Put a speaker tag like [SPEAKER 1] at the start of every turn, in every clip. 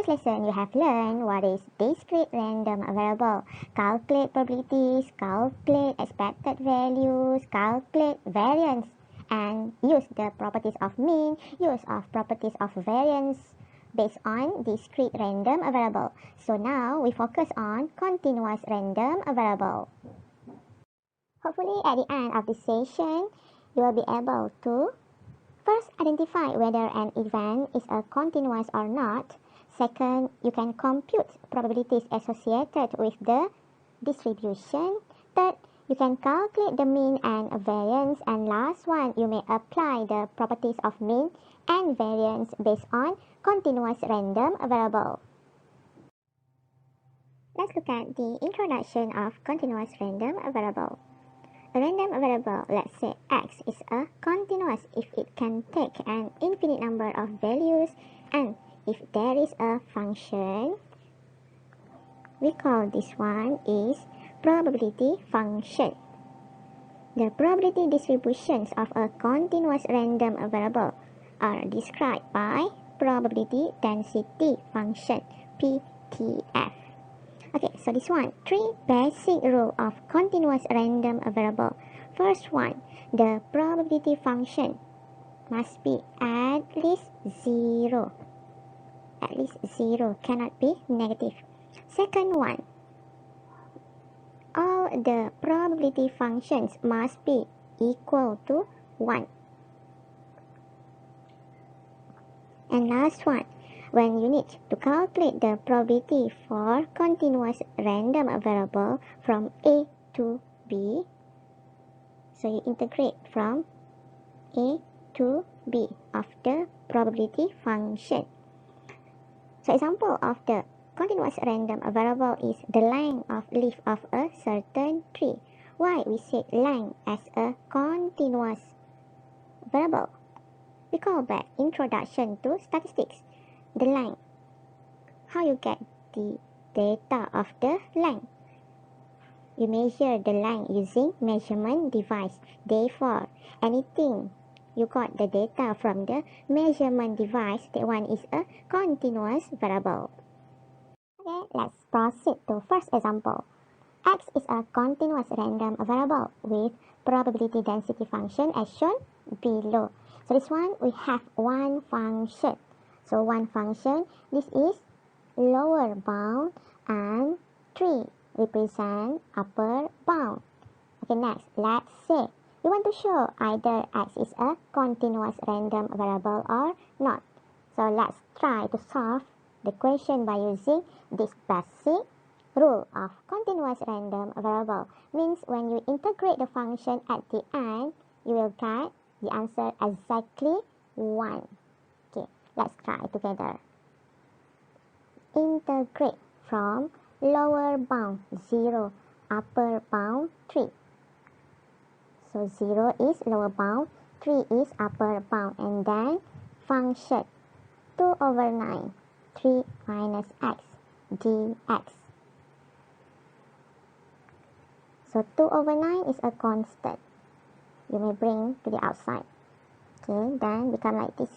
[SPEAKER 1] this lesson, you have learned what is discrete random variable, calculate probabilities, calculate expected values, calculate variance, and use the properties of mean, use of properties of variance based on discrete random variable. So now we focus on continuous random variable. Hopefully at the end of this session, you will be able to first identify whether an event is a continuous or not. Second, you can compute probabilities associated with the distribution. Third, you can calculate the mean and variance. And last one, you may apply the properties of mean and variance based on continuous random variable. Let's look at the introduction of continuous random variable. A random variable, let's say x, is a continuous if it can take an infinite number of values, and if there is a function, we call this one is probability function. The probability distributions of a continuous random variable are described by probability density function, PDF. Okay, so this one, 3 basic rules of continuous random variable. First one, the probability function must be at least 0. At least 0, cannot be negative. Second one, all the probability functions must be equal to 1. And last one, when you need to calculate the probability for continuous random variable from A to B, so you integrate from A to B of the probability function. So example of the continuous random variable is the length of leaf of a certain tree. Why we say length as a continuous variable? Recall back introduction to statistics. The length. How you get the data of the length? You measure the length using measurement device. Therefore, anything you got the data from the measurement device, that one is a continuous variable. Okay, let's proceed to first example. X is a continuous random variable with probability density function as shown below. So this one, we have one function. So one function, this is lower bound and 3 represent upper bound. Okay, next, let's say we want to show either x is a continuous random variable or not. So let's try to solve the question by using this basic rule of continuous random variable. Means when you integrate the function at the end, you will get the answer exactly 1. Okay, let's try together. Integrate from lower bound 0, upper bound 3. So 0 is lower bound, 3 is upper bound, and then function 2 over 9, 3 minus x dx. So 2 over 9 is a constant. You may bring to the outside. Okay, then become like this.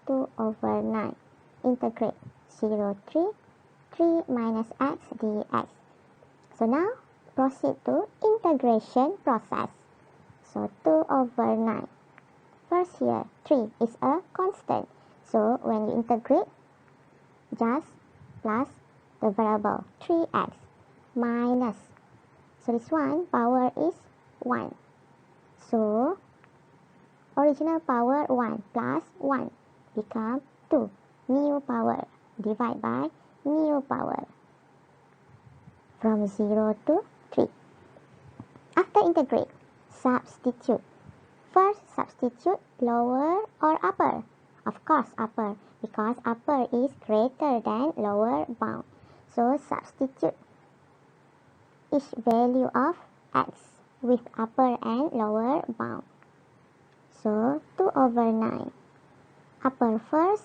[SPEAKER 1] 2 over 9. Integrate 0, 3. 3 minus x dx. So now proceed to integration process. So 2 over 9. First here, 3 is a constant. So when you integrate, just plus the variable 3x minus. So this one, power is 1. So original power 1 plus 1 become 2. New power divide by new power from 0 to 3. After integrate, substitute. First substitute lower or upper. Of course upper, because upper is greater than lower bound. So substitute each value of x with upper and lower bound. So 2 over 9. Upper first,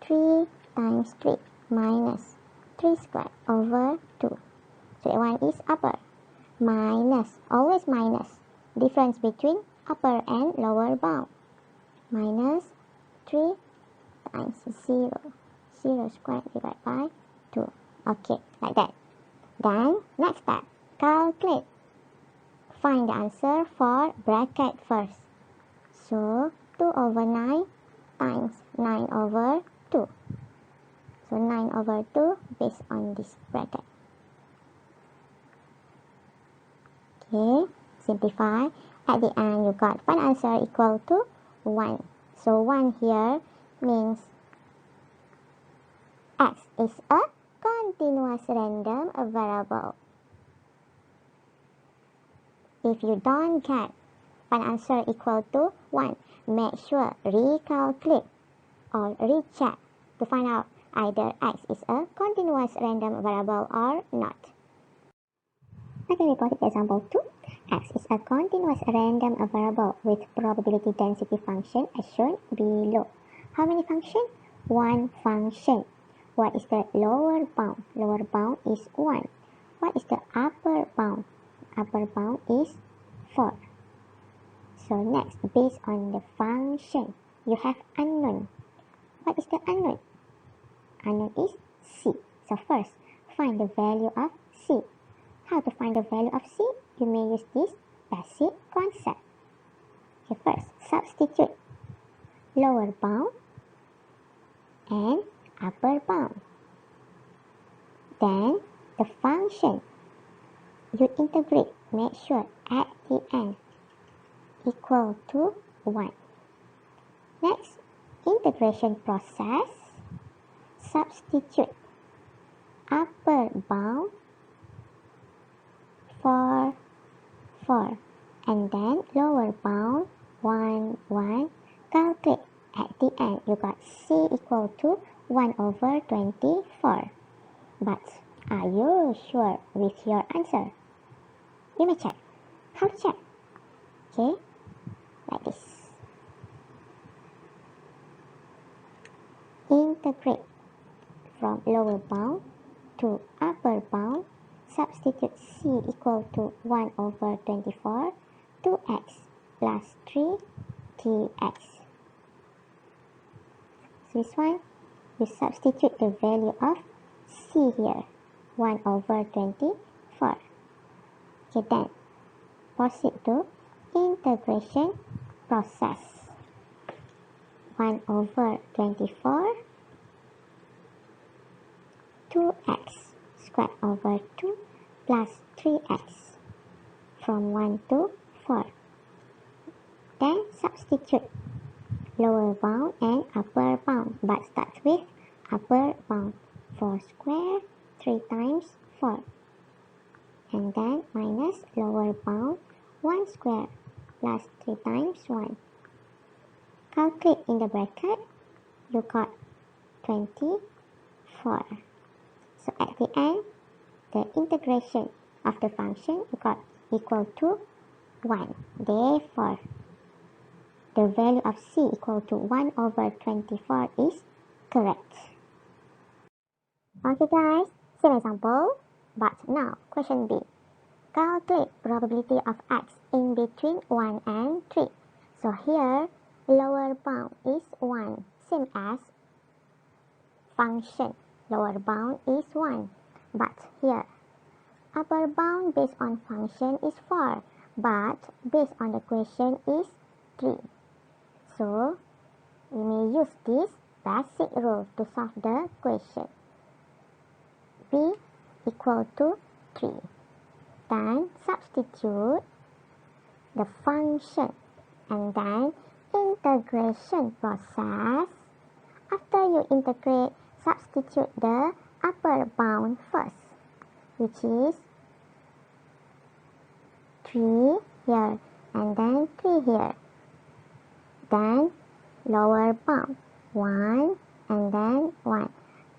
[SPEAKER 1] 3 times 3 minus 3 squared over 2. So that one is upper. Minus, always minus. Difference between upper and lower bound. Minus 3 times 0. 0 squared divided by 2. Okay, like that. Then, next step, calculate. Find the answer for bracket first. So, 2 over 9 times 9 over 2. So, 9 over 2 based on this bracket. Okay, simplify. At the end, you got one answer equal to 1. So, 1 here means x is a continuous random variable. If you don't get one answer equal to 1, make sure recalculate or recheck to find out either x is a continuous random variable or not. Okay, we got example 2. X is a continuous random variable with probability density function as shown below. How many functions? One function. What is the lower bound? Lower bound is 1. What is the upper bound? Upper bound is 4. So next, based on the function, you have unknown. What is the unknown? Unknown is C. So first, find the value of C. How to find the value of C? You may use this basic concept. Okay, first, substitute lower bound and upper bound. Then, the function you integrate, make sure at the end equal to 1. Next, integration process, substitute upper bound for 4 and then lower bound 1, 1, calculate. At the end, you got C equal to 1 over 24. But are you sure with your answer? You may check. How to check? Okay, like this. Integrate from lower bound to upper bound. Substitute C equal to 1 over 24, 2x plus 3 tx. So this one, you substitute the value of C here, 1 over 24. Okay, then proceed to integration process. 1 over 24, 2x squared over 2 plus 3x from 1 to 4. Then substitute lower bound and upper bound, but start with upper bound. 4 square 3 times 4, and then minus lower bound 1 square plus 3 times 1. Calculate in the bracket, you got 24. So at the end, the integration of the function you got equal to 1. Therefore, the value of C equal to 1 over 24 is correct. Okay guys, same example, but now question B. Calculate probability of x in between 1 and 3. So here, lower bound is 1, same as function. Lower bound is 1, but here, upper bound based on function is 4, but based on the question is 3. So, we may use this basic rule to solve the question. B equal to 3. Then substitute the function and then integration process. After you integrate, substitute the upper bound first, which is 3 here and then 3 here. Then lower bound 1 and then 1.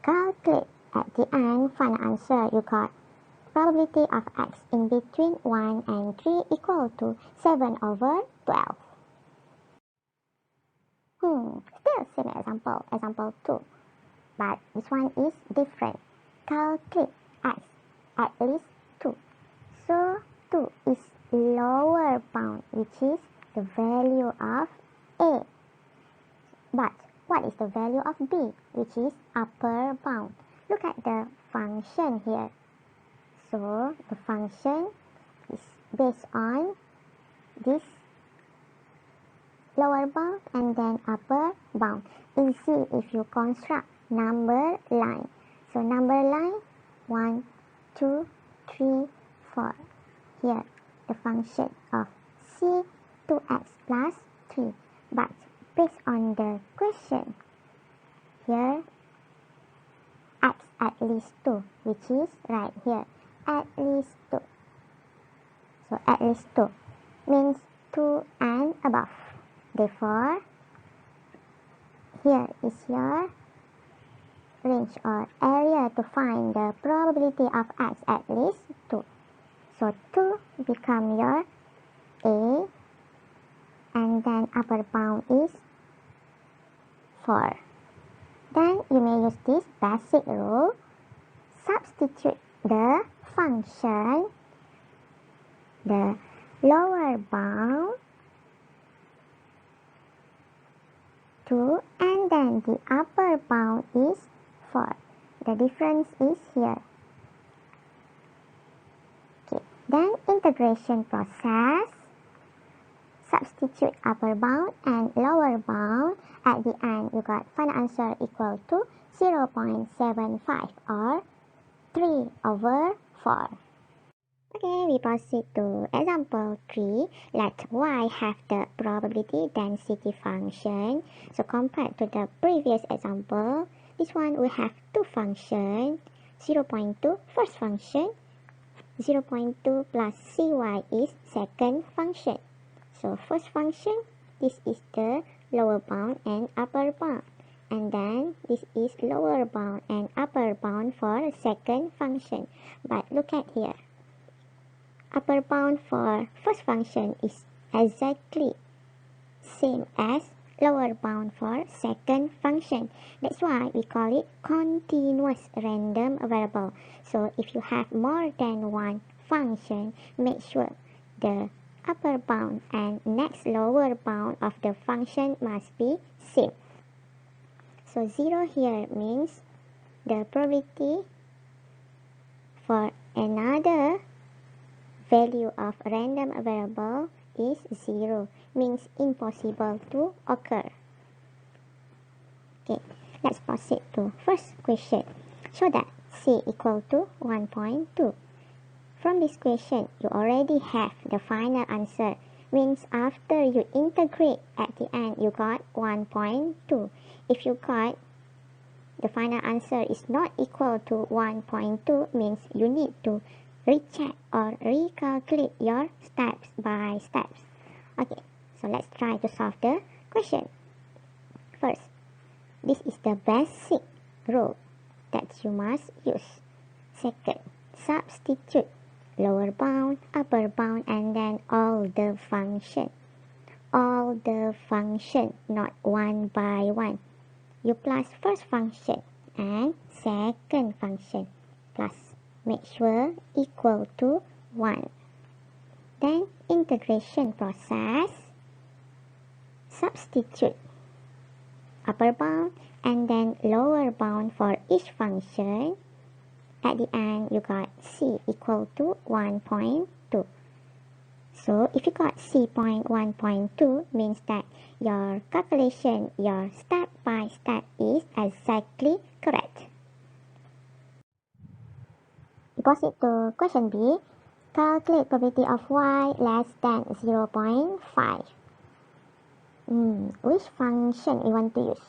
[SPEAKER 1] Calculate. At the end, find the answer. You got probability of x in between 1 and 3 equal to 7 over 12. Still same example, example 2. But this one is different. Calculate x at least 2. So 2 is lower bound, which is the value of a. But what is the value of b, which is upper bound. Look at the function here. So the function is based on this lower bound and then upper bound. Easy if you construct number line. So number line 1, 2, 3, 4. Here the function of c 2x plus 3. But based on the question, here x at least 2, which is right here, at least 2. So at least 2 means 2 and above. Therefore, here is your range or area to find the probability of x at least 2. So 2 become your A, and then upper bound is 4. Then you may use this basic rule. Substitute the function, the lower bound, 2, and then the upper bound is 4. The difference is here. Okay. Then integration process. Substitute upper bound and lower bound. At the end, you got final answer equal to 0.75 or 3/4. Okay, we proceed to example 3. Let y have the probability density function. So compared to the previous example, this one we have two functions. 0.2 first function, 0.2 plus cy is second function. So first function, this is the lower bound and upper bound. And then this is lower bound and upper bound for second function. But look at here. Upper bound for first function is exactly same as lower bound for second function. That's why we call it continuous random variable. So if you have more than one function, make sure the upper bound and next lower bound of the function must be same. So 0 here means the probability for another value of random variable is 0, means impossible to occur. Okay, let's proceed to first question. Show that c equal to 1.2. From this question, you already have the final answer. Means after you integrate at the end, you got 1.2. If you got the final answer is not equal to 1.2, means you need to recheck or recalculate your steps by steps. Okay, so let's try to solve the question. First, this is the basic rule that you must use. Second, substitute lower bound, upper bound, and then all the function. All the function, not one by one. You plus first function and second function plus. Make sure equal to 1. Then integration process. Substitute upper bound and then lower bound for each function. At the end, you got c equal to 1.2. So if you got c point 1.2, means that your calculation, your step by step is exactly correct. Proceed to question B. Calculate probability of y less than 0.5. Which function we want to use?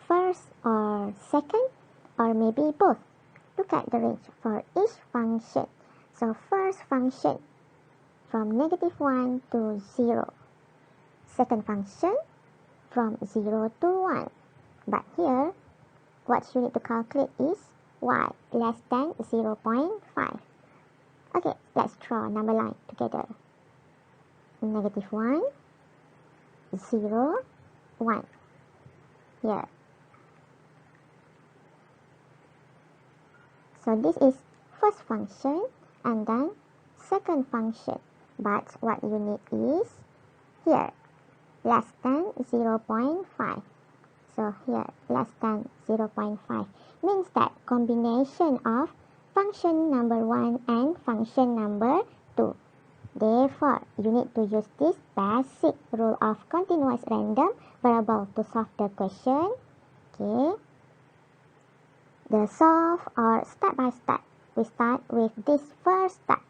[SPEAKER 1] First or second? Or maybe both? Look at the range for each function. So first function from -1 to 0. Second function from 0 to 1. But here, what you need to calculate is y less than 0.5. Okay, let's draw number line together. -1, 0, 1. Here. So this is first function and then second function. But what you need is here, less than 0.5. So here less than 0.5 means that combination of function number 1 and function number 2. Therefore, you need to use this basic rule of continuous random variable to solve the question. Okay. The solve or step by step, we start with this first step.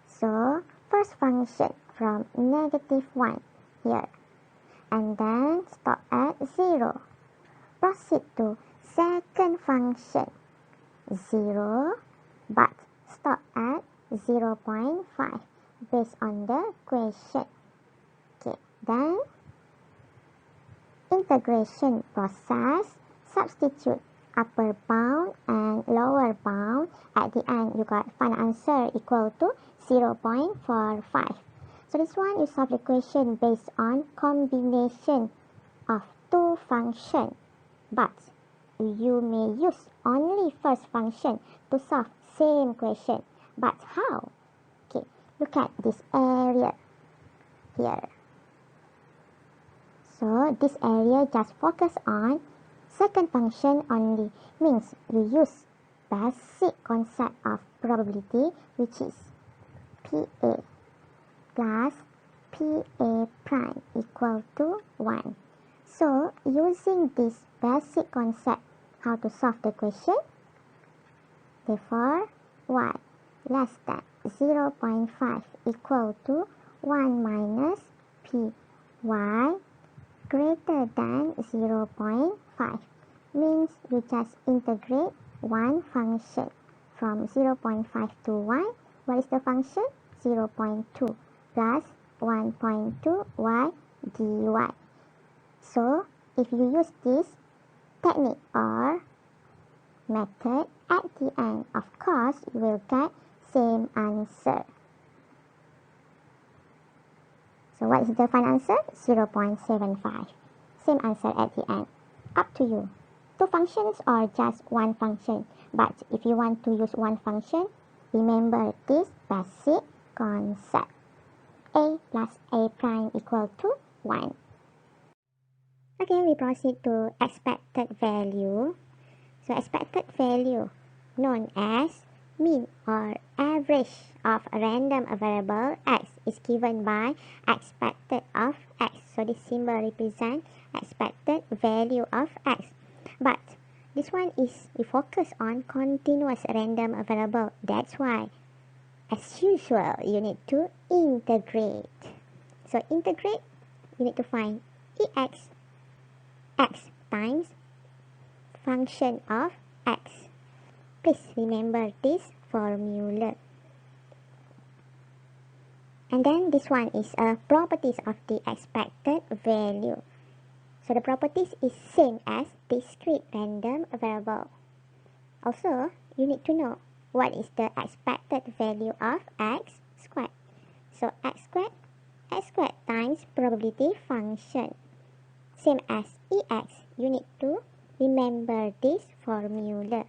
[SPEAKER 1] So, first function from -1 here. And then stop at 0. Proceed to second function 0 but stop at 0.5 based on the question. Okay, then integration process, substitute upper bound and lower bound. At the end, you got final answer equal to 0.45. So this one you solve the question based on combination of two functions, but you may use only first function to solve same question. But how? Okay, look at this area here. So this area just focus on second function only, means you use basic concept of probability, which is PA plus PA prime equal to 1. So using this basic concept, how to solve the question? Therefore, y less than 0.5 equal to 1 minus p. Y greater than 0.5 means you just integrate one function from 0.5 to 1. What is the function? 0.2 plus 1.2 y dy. So, if you use this technique or method, at the end, of course, you will get same answer. So, what is the final answer? 0.75. Same answer at the end. Up to you. Two functions or just one function. But if you want to use one function, remember this basic concept. A plus A prime equal to 1. Okay, we proceed to expected value. So expected value, known as mean or average of a random variable x, is given by expected of x. So this symbol represents expected value of x. But this one is, we focus on continuous random variable. That's why, as usual, you need to integrate. So integrate, you need to find ex times function of x. Please remember this formula. And then this one is a properties of the expected value. So the properties is same as discrete random variable. Also, you need to know what is the expected value of x squared. So x squared times probability function. Same as ex, you need to remember this formula.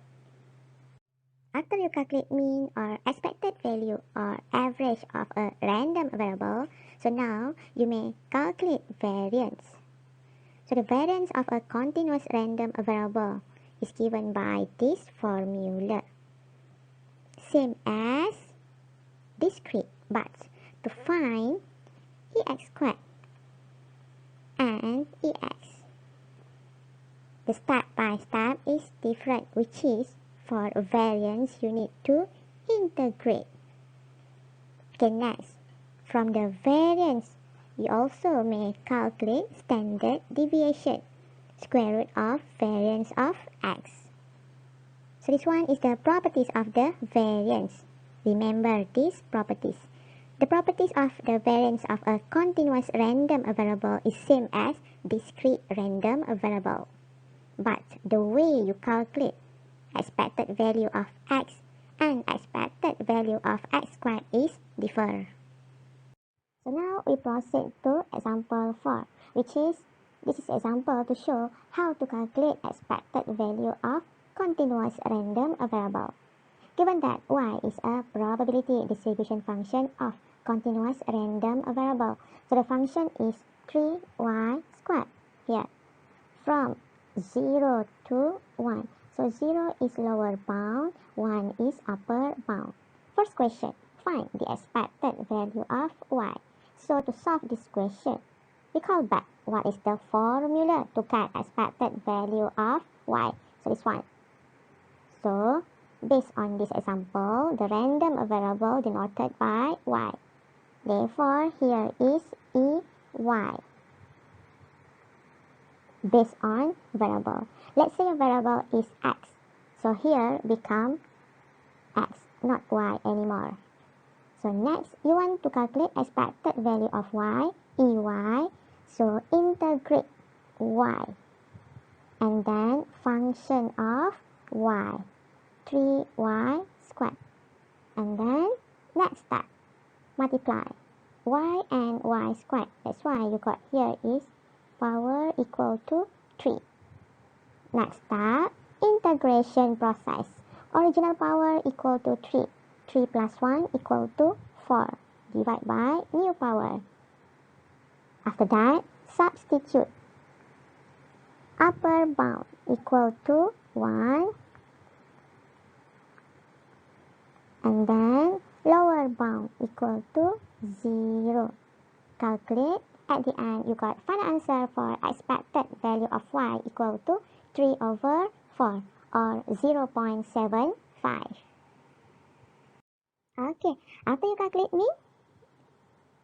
[SPEAKER 1] After you calculate mean or expected value or average of a random variable, so now you may calculate variance. So the variance of a continuous random variable is given by this formula. Same as discrete, but to find ex squared and ex, the step by step is different, which is for variance you need to integrate. Okay, next, from the variance you also may calculate standard deviation, square root of variance of x. So this one is the properties of the variance. Remember these properties. The properties of the variance of a continuous random variable is same as discrete random variable. But the way you calculate expected value of x and expected value of x squared is differ. So now we proceed to example 4, which is, this is example to show how to calculate expected value of continuous random variable. Given that y is a probability distribution function of continuous random variable, so the function is 3y squared here. From 0 to 1. So 0 is lower bound, 1 is upper bound. First question, find the expected value of y. So to solve this question, recall back what is the formula to get expected value of y. So this one. So based on this example, the random variable denoted by y. Therefore, here is EY based on variable. Let's say a variable is x. So here become x, not y anymore. So next, you want to calculate expected value of y, EY. So integrate y. And then function of y, 3y squared. And then next step, multiply y and y squared. That's why you got here is power equal to 3. Next step, integration process. Original power equal to 3. 3 plus 1 equal to 4. Divide by new power. After that, substitute. Upper bound equal to 1. And then lower bound equal to 0. Calculate. At the end, you got final answer for expected value of y equal to 3 over 4 or 0.75. Okay, after you calculate me,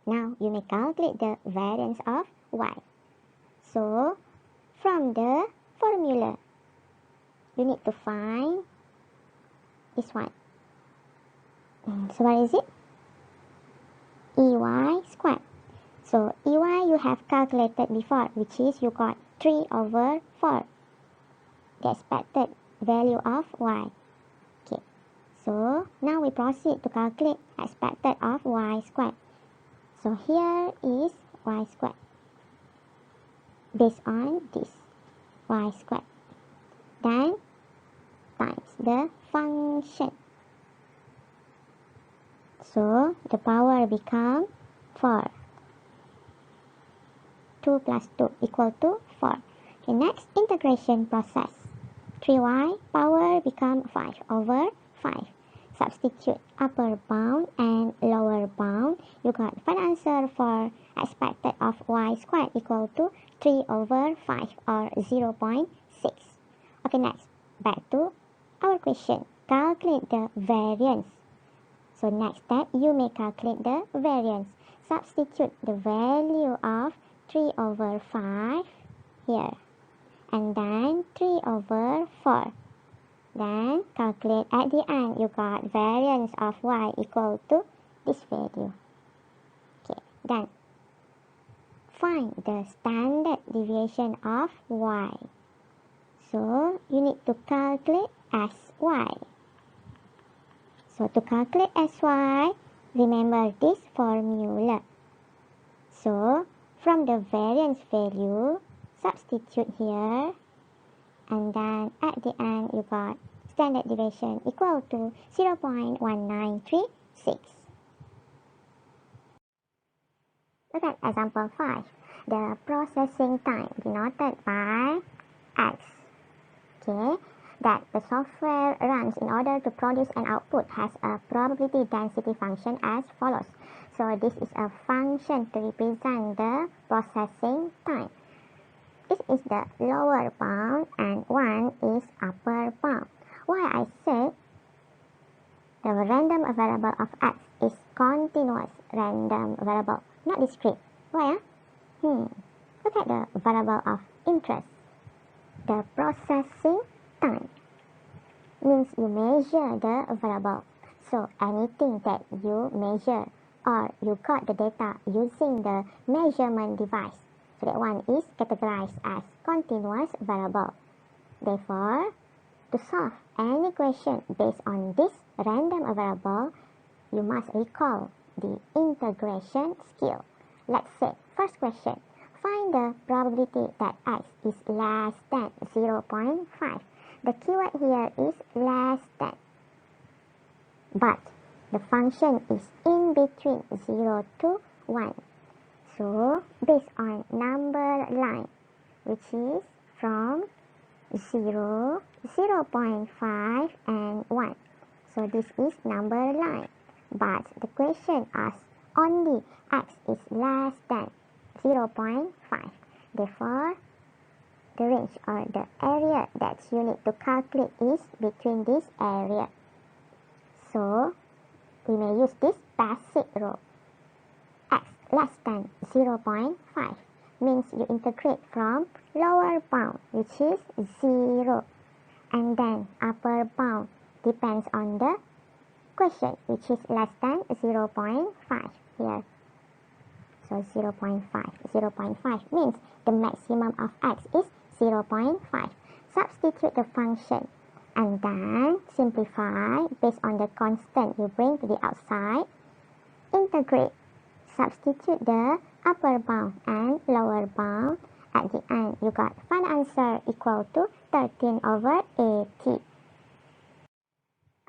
[SPEAKER 1] now you may calculate the variance of y. So, from the formula, you need to find this one. So what is it? EY squared. So EY you have calculated before, which is you got 3 over 4. The expected value of y. Okay. So now we proceed to calculate expected of y squared. So here is y squared. Based on this y squared. Then times the function. So the power become 4. 2 plus 2 equal to 4. Okay, next integration process. 3y power become 5 over 5. Substitute upper bound and lower bound. You got final answer for expected of y squared equal to 3 over 5 or 0.6. Okay, next, back to our question. Calculate the variance. So next step, you may calculate the variance. Substitute the value of 3 over 5 here. And then 3 over 4. Then calculate at the end, you got variance of y equal to this value. Okay, then find the standard deviation of y. So you need to calculate sy. So to calculate sy, remember this formula. So from the variance value, substitute here, and then at the end you got standard deviation equal to 0.1936. Look at example 5. The processing time denoted by x. Okay, that the software runs in order to produce an output has a probability density function as follows. So this is a function to represent the processing time. This is the lower bound and 1 is upper bound. Why I said the random variable of x is continuous random variable, not discrete. Why? Look at the variable of interest. The processing time means you measure the variable. So anything that you measure or you got the data using the measurement device, so that one is categorized as continuous variable. Therefore, to solve any question based on this random variable, you must recall the integration skill. Let's say, first question, find the probability that x is less than 0.5. The keyword here is less than. But the function is in between 0 to 1. So, based on number line, which is from 0, 0.5 and 1. So this is number line. But the question asks only x is less than 0.5. Therefore, the range or the area that you need to calculate is between this area. So, we may use this basic rule. X less than 0.5 means you integrate from lower bound, which is 0, and then upper bound depends on the question, which is less than 0.5 here. So 0.5. 0.5 means the maximum of x is 0.5. Substitute the function and then simplify based on the constant you bring to the outside. Integrate. Substitute the upper bound and lower bound. At the end, you got final answer equal to 13 over 80.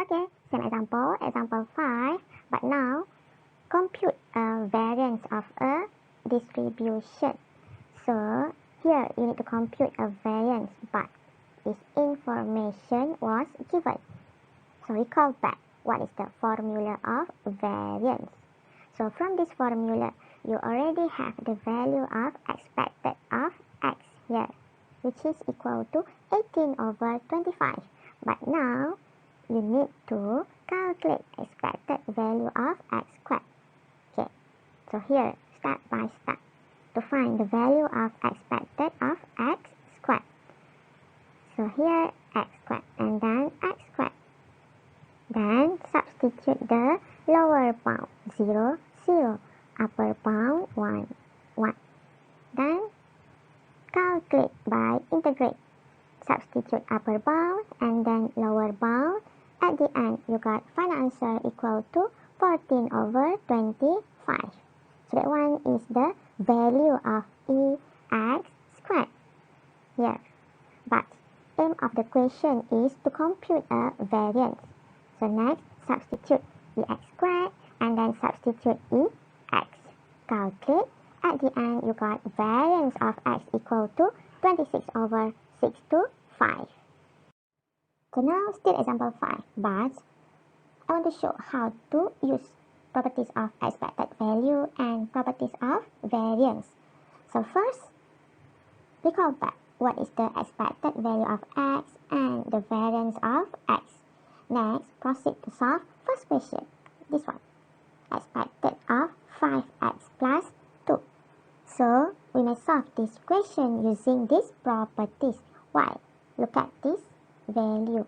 [SPEAKER 1] Okay, same example, example 5. But now, compute a variance of a distribution. So, here you need to compute a variance, but this information was given. So, recall back what is the formula of variance. So, from this formula, you already have the value of expected of x here, which is equal to 18 over 25. But now, you need to calculate expected value of x squared. Okay, so here, step by step, to find the value of expected of x squared. So here, x squared, and then x squared. Then, substitute the lower bound, 0, 0. Upper bound, 1, 1. Then, calculate by integrate. Substitute upper bound and then lower bound. At the end, you got final answer equal to 14 over 25. So that one is the value of ex squared here. But aim of the question is to compute a variance. So next, substitute ex squared and then substitute ex. Calculate. At the end, you got variance of x equal to 26 over 6 to 5. So now still example 5, but I want to show how to use properties of expected value and properties of variance. So first, recall back what is the expected value of x and the variance of x. Next, proceed to solve first question, this one, expected of 5x plus 2. So, we may solve this question using these properties. Why? Look at this value.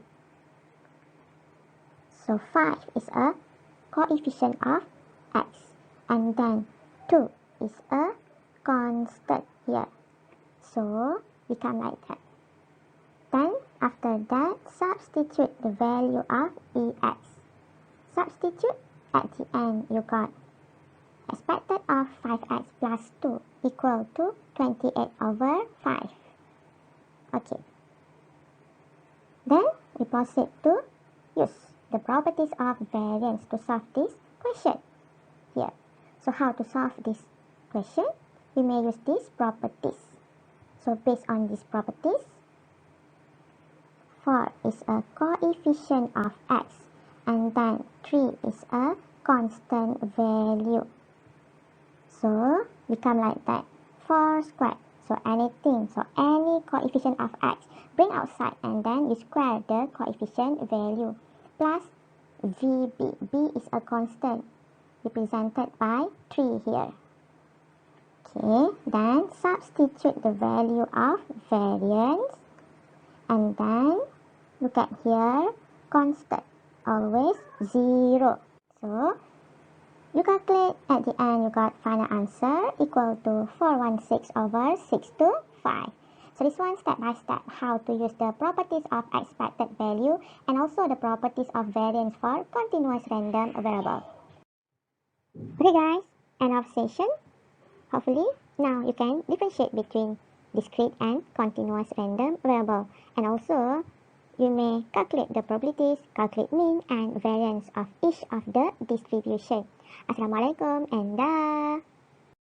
[SPEAKER 1] So, 5 is a coefficient of x. And then 2 is a constant here. So, become like that. Then, after that, substitute the value of ex. Substitute. At the end, you got expected of 5x plus 2 equal to 28 over 5. Okay. Then, we proceed to use the properties of variance to solve this question here. So, how to solve this question? We may use these properties. So, based on these properties, 4 is a coefficient of x, and then 3 is a constant value. So, become like that. 4 squared. So, anything. So, any coefficient of x, bring outside and then you square the coefficient value. Plus VB. B is a constant represented by 3 here. Okay, then substitute the value of variance. And then, look at here, constant, always 0. So, you calculate, at the end you got final answer equal to 416 over 6 to 5. So this one step by step how to use the properties of expected value and also the properties of variance for continuous random variable. Okay guys, end of session. Hopefully now you can differentiate between discrete and continuous random variable, and also you may calculate the probabilities, calculate mean and variance of each of the distribution. Assalamualaikum and dah.